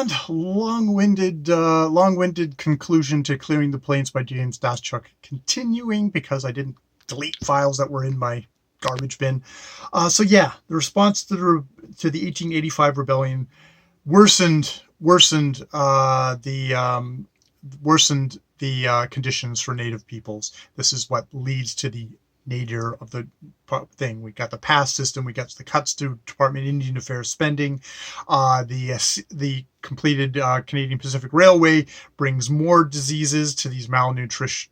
And long-winded conclusion to Clearing the Plains by James Daschuk. Continuing because I didn't delete files that were in my garbage bin. So yeah, the response to the 1885 rebellion worsened the conditions for Native peoples. This is what leads to the nadir of the thing. We got the pass system, we got the cuts to Department of Indian Affairs spending. The completed Canadian Pacific Railway brings more diseases to these malnourished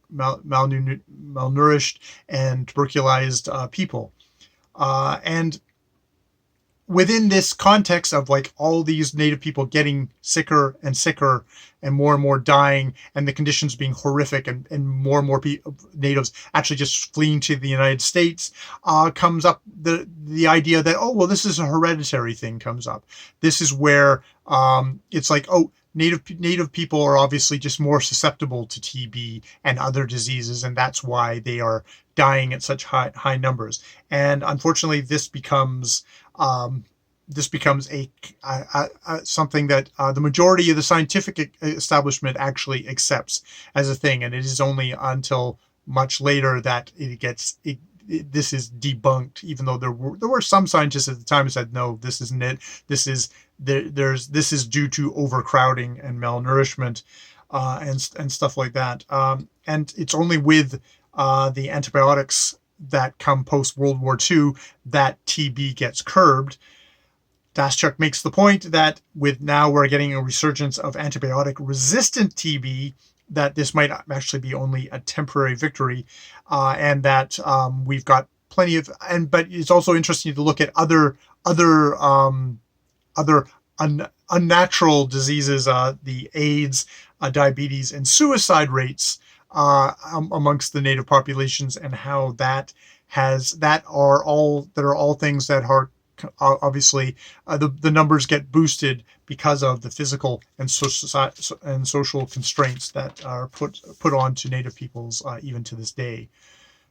and tuberculized people. And within this context of like all these Native people getting sicker and sicker and more dying, and the conditions being horrific, and more natives actually just fleeing to the United States, comes up the idea that, oh, well, this is a hereditary thing comes up. This is where it's like, oh, Native people are obviously just more susceptible to TB and other diseases, and that's why they are dying at such high numbers. And unfortunately, this becomes something that the majority of the scientific establishment actually accepts as a thing, and it is only until much later that this is debunked. Even though there were some scientists at the time who said, no, this isn't it. This is due to overcrowding and malnourishment and stuff like that. And it's only with the antibiotics that come post World War II that TB gets curbed. Daschuk makes the point that now we're getting a resurgence of antibiotic-resistant TB, that this might actually be only a temporary victory, and that we've got plenty of. But it's also interesting to look at other unnatural diseases, the AIDS, diabetes, and suicide rates amongst the Native populations, and how that are all things that are obviously the numbers get boosted because of the physical and social constraints that are put on to Native peoples even to this day.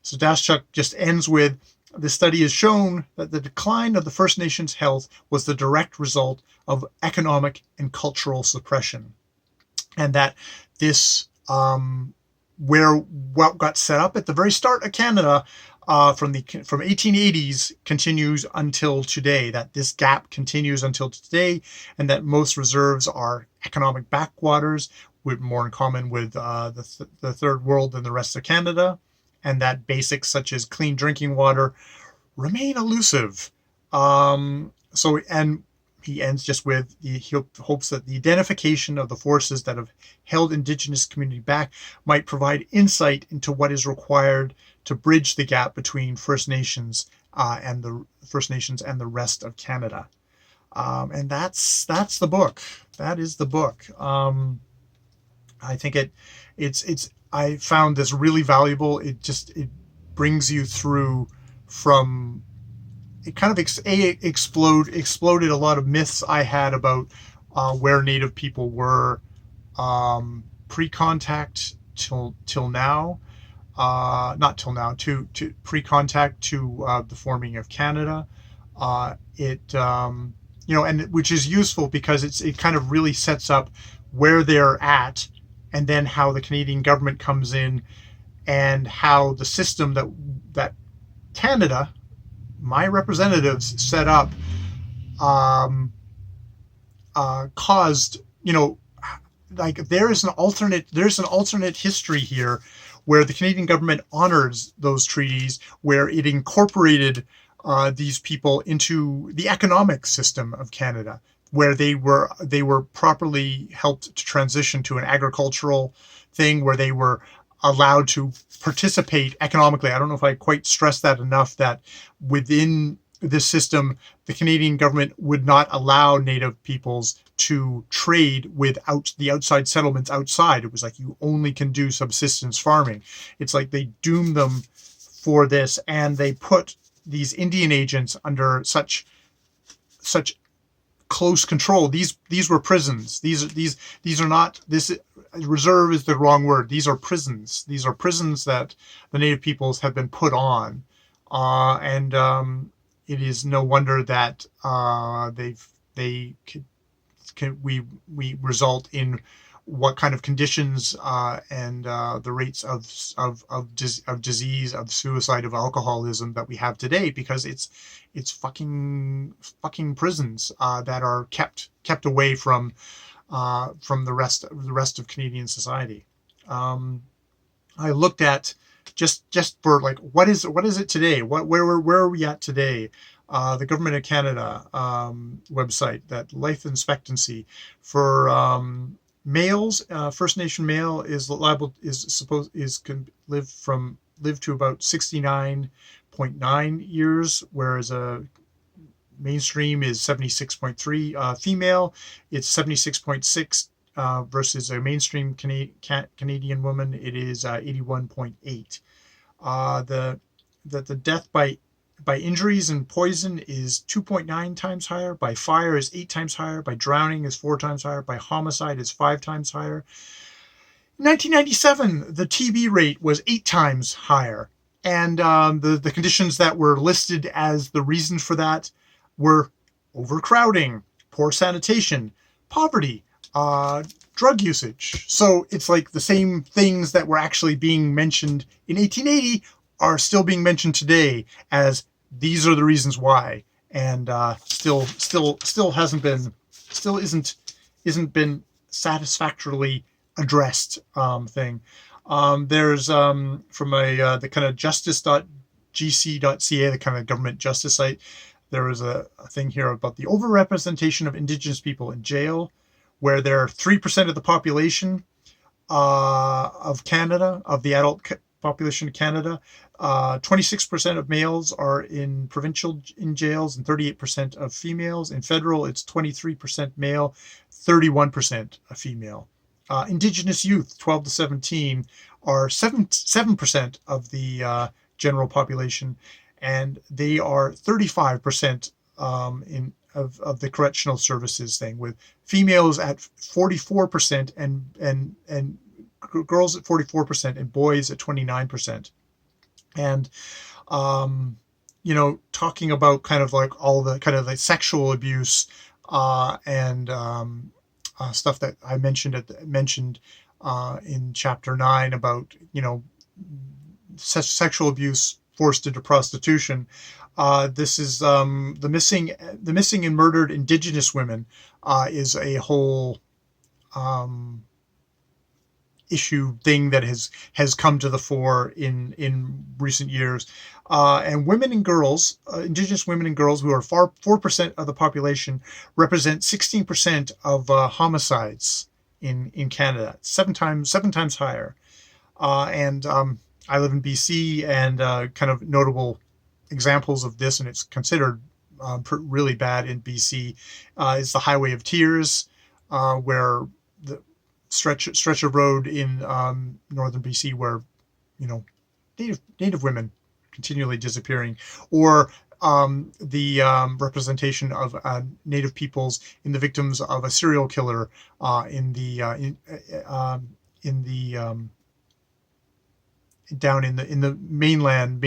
So Daschuk just ends with, the study has shown that the decline of the First Nations health was the direct result of economic and cultural suppression, and that this where what got set up at the very start of Canada from 1880s continues until today, that this gap continues until today, and that most reserves are economic backwaters, with more in common with the third world than the rest of Canada, and that basics such as clean drinking water remain elusive. And he ends just with, he hopes that the identification of the forces that have held Indigenous community back might provide insight into what is required to bridge the gap between First Nations and the rest of Canada. And that's the book. That is the book. I think I found this really valuable. It brings you through from. It kind of exploded a lot of myths I had about where Native people were pre-contact till now, not till now, to pre-contact to the forming of Canada. And which is useful because it kind of really sets up where they're at, and then how the Canadian government comes in, and how the system that Canada, my representatives, set up caused, like there's an alternate history here where the Canadian government honors those treaties, where it incorporated these people into the economic system of Canada, where they were properly helped to transition to an agricultural thing, where they were allowed to participate economically. I don't know if I quite stressed that enough, that within this system, the Canadian government would not allow Native peoples to trade with the outside settlements outside. It was like, you only can do subsistence farming. It's like they doomed them for this, and they put these Indian agents under such close control. These were prisons. These are not, this reserve is the wrong word. These are prisons. These are prisons that the Native peoples have been put on, and it is no wonder that they we result in what kind of conditions and the rates of disease, of suicide, of alcoholism that we have today, because it's fucking prisons that are kept away from the rest of Canadian society. I looked at just for like what is it today? Where are we at today? The Government of Canada website, that life expectancy for males, First Nation male can live to about 69.9 years, whereas a mainstream is 76.3. Female, it's 76.6. Versus a mainstream Canadian woman, it is 81.8. The death by injuries and poison is 2.9 times higher. By fire is 8 times higher. By drowning is 4 times higher. By homicide is 5 times higher. In 1997, the TB rate was 8 times higher. And the conditions that were listed as the reasons for that were overcrowding, poor sanitation, poverty, drug usage. So it's like the same things that were actually being mentioned in 1880 are still being mentioned today as these are the reasons why, and still isn't been satisfactorily addressed thing. There's from the kind of justice.gc.ca, the kind of government justice site, there was a thing here about the overrepresentation of Indigenous people in jail, where they're 3% of the population of Canada, of the adult population of Canada. 26% of males are in provincial jails, and 38% of females. In federal, it's 23% male, 31% female. Indigenous youth, 12 to 17, are 7% of the general population, and they are 35% of the correctional services thing, with females at 44% and girls at 44% and boys at 29%. And talking about kind of like all the kind of like sexual abuse and stuff that I mentioned in chapter 9 about sexual abuse forced into prostitution. This is the missing and murdered Indigenous women is a whole issue thing that has come to the fore in recent years. And women and girls, Indigenous women and girls, who are 4% of the population, represent 16% of homicides in Canada. Seven times higher. And I live in BC, and kind of notable examples of this, and it's considered really bad in BC, is the Highway of Tears, where the stretch of road in northern BC where native women continually disappearing, or the representation of native peoples in the victims of a serial killer down in the mainland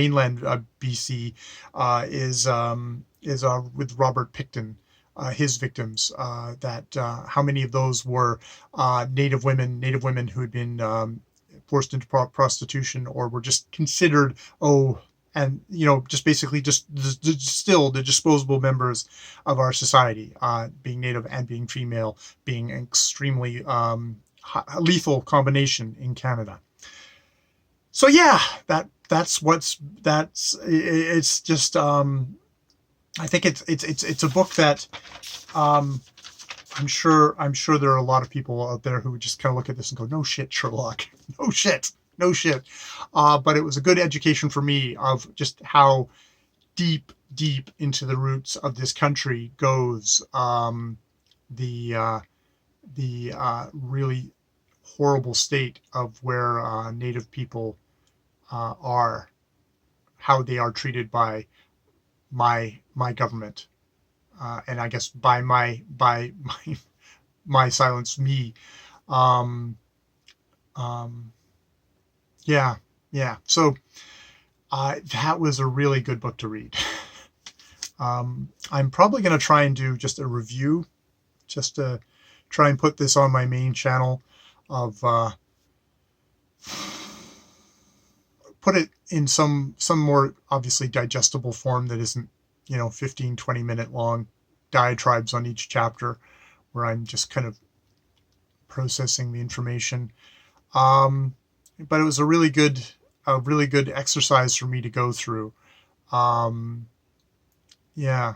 BC is with Robert Picton, his victims. How many of those were native women who had been forced into prostitution, or were just considered just basically still the disposable members of our society, being native and being female, being an extremely lethal combination in Canada. So yeah, it's just I think it's a book that I'm sure there are a lot of people out there who would just kind of look at this and go, no shit, Sherlock, no shit. But it was a good education for me of just how deep into the roots of this country goes the really horrible state of where Native people are, how they are treated by my government, and I guess by my silence, me. Yeah. So that was a really good book to read. I'm probably going to try and do just a review, just to try and put this on my main channel of put it in some more obviously digestible form that isn't 15-20 minute long diatribes on each chapter where I'm just kind of processing the information. But it was a really good exercise for me to go through. um, yeah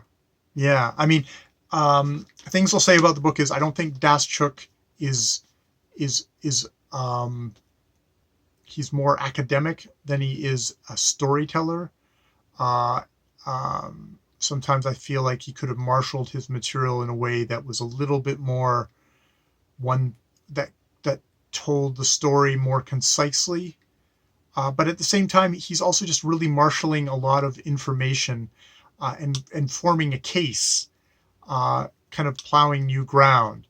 yeah, I mean, things I'll say about the book is I don't think Daschuk is he's more academic than he is a storyteller. Uh, Sometimes I feel like he could have marshaled his material in a way that was a little bit more one that that told the story more concisely. But at the same time, he's also just really marshaling a lot of information and forming a case, kind of plowing new ground.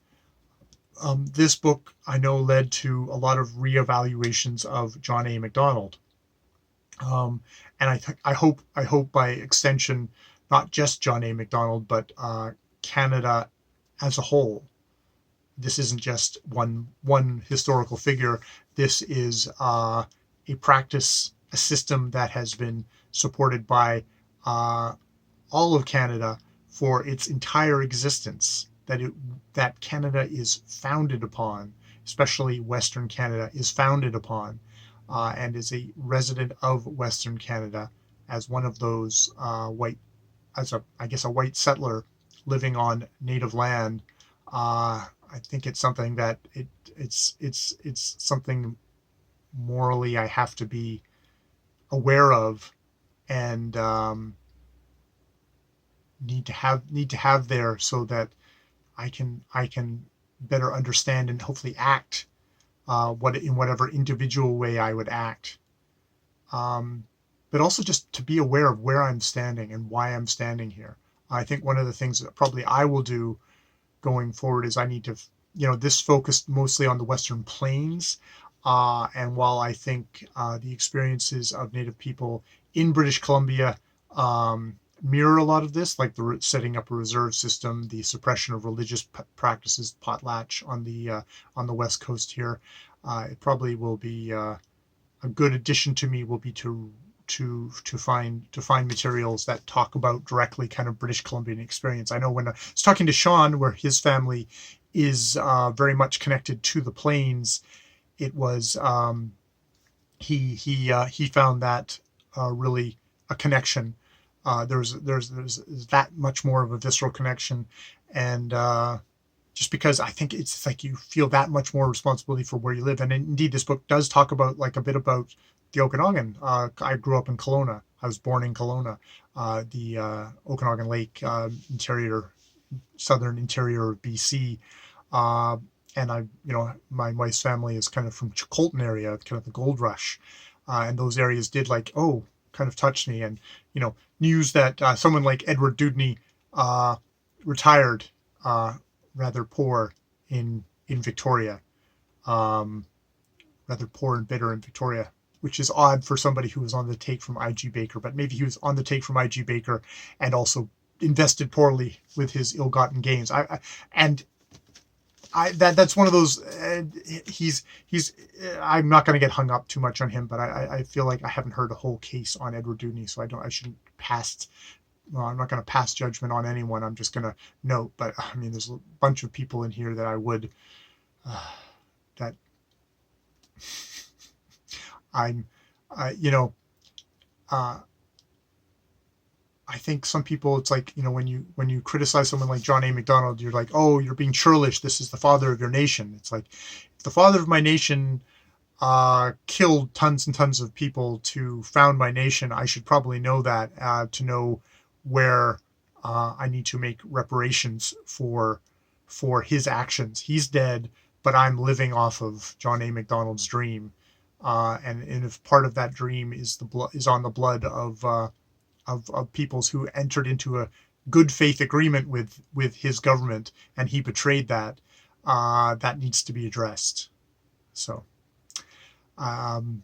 This book, I know, led to a lot of reevaluations of John A. Macdonald. And I hope by extension, not just John A. Macdonald, but Canada as a whole. This isn't just one historical figure. This is a practice, a system that has been supported by all of Canada for its entire existence. That Canada is founded upon, especially Western Canada, is founded upon, and is a resident of Western Canada as one of those I guess a white settler living on native land. I think it's something that it's something morally I have to be aware of, and need to have there so that I can better understand and hopefully act what in whatever individual way I would act. But also just to be aware of where I'm standing and why I'm standing here. I think one of the things that probably I will do going forward is I need to, this focused mostly on the Western Plains. And while I think the experiences of Native people in British Columbia mirror a lot of this, like the setting up a reserve system, the suppression of religious practices, potlatch on the West Coast here, it probably will be a good addition to me will be to find materials that talk about directly kind of British Columbian experience. I know when I was talking to Sean, where his family is very much connected to the plains, it was he found that really a connection. There's that much more of a visceral connection, and just because I think it's like you feel that much more responsibility for where you live. And indeed, this book does talk about like a bit about the Okanagan. I grew up in Kelowna. I was born in Kelowna, the Okanagan Lake interior, southern interior of BC. And my wife's family is kind of from Colton area, kind of the gold rush. And those areas did kind of touch me. And, news that someone like Edward Dewdney retired rather poor in Victoria, rather poor and bitter in Victoria, which is odd for somebody who was on the take from I.G. Baker, but maybe he was on the take from I.G. Baker and also invested poorly with his ill-gotten gains. That's one of those. He's. I'm not going to get hung up too much on him, but I feel like I haven't heard a whole case on Edward Dewdney, so I shouldn't pass. Well, I'm not going to pass judgment on anyone. I'm just going to note. But I mean, there's a bunch of people in here that I would. That I'm. I think some people, it's like, when you criticize someone like John A. Macdonald, you're like, oh, you're being churlish. This is the father of your nation. It's like, if the father of my nation killed tons and tons of people to found my nation, I should probably know that to know where I need to make reparations for his actions. He's dead, but I'm living off of John A. Macdonald's dream, and if part of that dream is on the blood of peoples who entered into a good faith agreement with his government, and he betrayed that, that needs to be addressed. So, and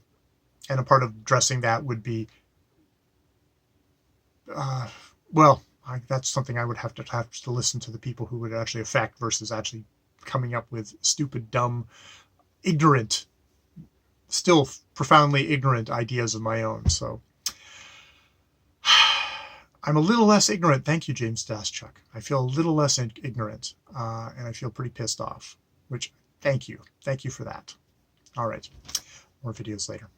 a part of addressing that would be, that's something I would have to listen to the people who would actually affect versus actually coming up with stupid, dumb, ignorant, still profoundly ignorant ideas of my own. So I'm a little less ignorant. Thank you, James Daschuk. I feel a little less ignorant, and I feel pretty pissed off, which thank you. Thank you for that. All right. More videos later.